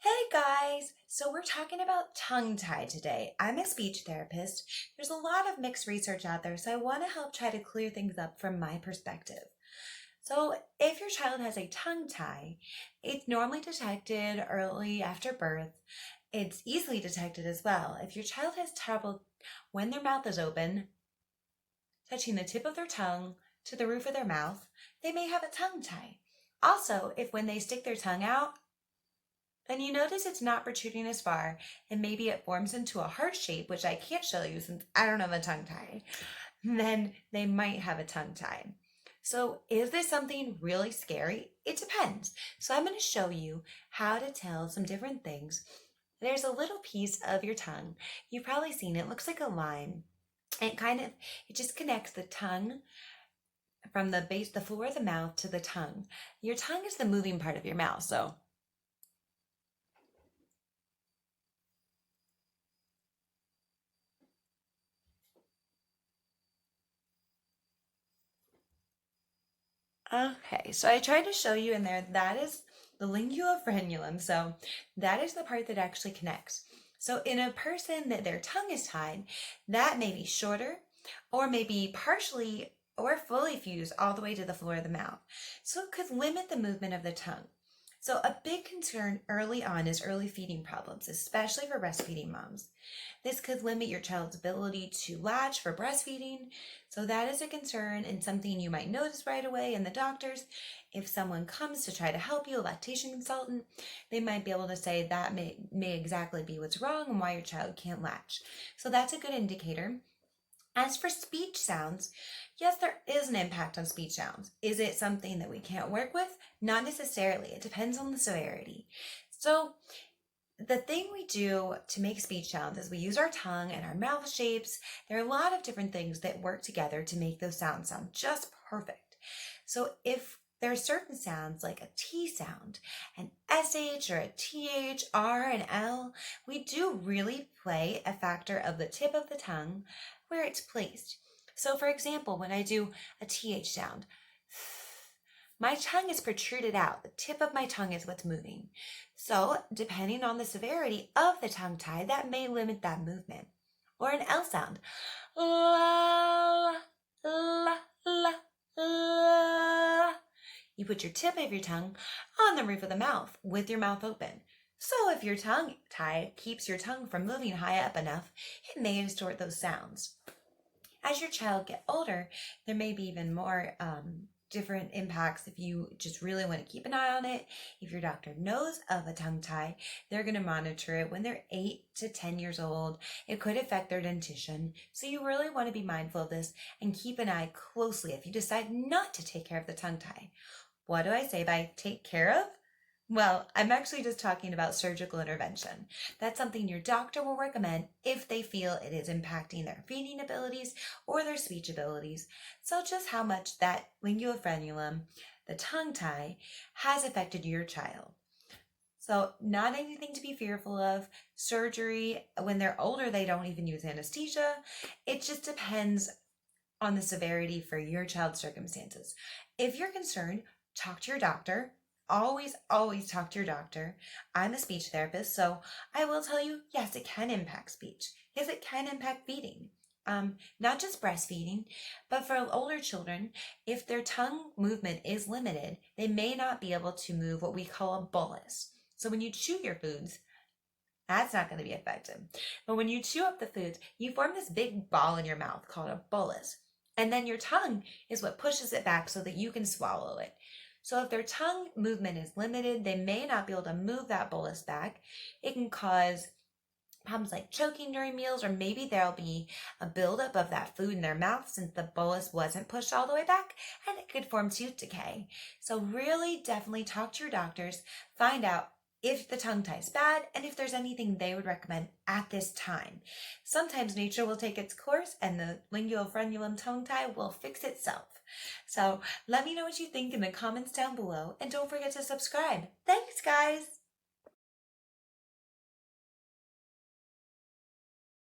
Hey guys! So we're talking about tongue tie today. I'm a speech therapist. There's a lot of mixed research out there, so I want to help try to clear things up from my perspective. So if your child has a tongue tie, it's normally detected early after birth. It's easily detected as well. If your child has trouble when their mouth is open, touching the tip of their tongue to the roof of their mouth, they may have a tongue tie. Also, if when they stick their tongue out, then you notice it's not protruding as far, and maybe it forms into a heart shape, which I can't show you since I don't have a tongue tie, then they might have a tongue tie. So is this something really scary? It depends. So I'm going to show you how to tell some different things. There's a little piece of your tongue. You've probably seen it. It looks like a line. It just connects the tongue from the base, the floor of the mouth to the tongue. Your tongue is the moving part of your mouth. So okay, so I tried to show you in there, that is the lingua frenulum. So that is the part that actually connects. So in a person that their tongue is tied, that may be shorter or maybe partially or fully fused all the way to the floor of the mouth. So it could limit the movement of the tongue. So a big concern early on is early feeding problems, especially for breastfeeding moms. This could limit your child's ability to latch for breastfeeding. So that is a concern and something you might notice right away in the doctors. If someone comes to try to help you, a lactation consultant, they might be able to say that may exactly be what's wrong and why your child can't latch. So that's a good indicator. As for speech sounds, yes, there is an impact on speech sounds. Is it something that we can't work with? Not necessarily. It depends on the severity. So the thing we do to make speech sounds is we use our tongue and our mouth shapes. There are a lot of different things that work together to make those sounds sound just perfect. So if there are certain sounds like a T sound, an SH or a TH, R and L, we do really play a factor of the tip of the tongue where it's placed. So for example, when I do a TH sound, my tongue is protruded out. The tip of my tongue is what's moving. So depending on the severity of the tongue tie, that may limit that movement. Or an L sound. La, la, la, la. You put your tip of your tongue on the roof of the mouth with your mouth open. So if your tongue tie keeps your tongue from moving high up enough, it may distort those sounds. As your child gets older, there may be even more different impacts if you just really want to keep an eye on it. If your doctor knows of a tongue tie, they're going to monitor it when they're 8 to 10 years old. It could affect their dentition. So you really want to be mindful of this and keep an eye closely if you decide not to take care of the tongue tie. What do I say by take care of? Well, I'm actually just talking about surgical intervention. That's something your doctor will recommend if they feel it is impacting their feeding abilities or their speech abilities. So just how much that lingua frenulum, the tongue tie, has affected your child. So not anything to be fearful of. Surgery, when they're older, they don't even use anesthesia. It just depends on the severity for your child's circumstances. If you're concerned, talk to your doctor. Always talk to your doctor. I'm a speech therapist, so I will tell you, yes, it can impact speech. Yes, it can impact feeding. Not just breastfeeding, but for older children, if their tongue movement is limited, they may not be able to move what we call a bolus. So when you chew your foods, that's not going to be effective. But when you chew up the foods, you form this big ball in your mouth called a bolus. And then your tongue is what pushes it back so that you can swallow it. So if their tongue movement is limited, they may not be able to move that bolus back. It can cause problems like choking during meals, or maybe there'll be a buildup of that food in their mouth since the bolus wasn't pushed all the way back, and it could form tooth decay. So really definitely talk to your doctors, find out if the tongue tie is bad and if there's anything they would recommend at this time. Sometimes nature will take its course and the linguofrenulum tongue tie will fix itself. So let me know what you think in the comments down below, and don't forget to subscribe. Thanks, guys!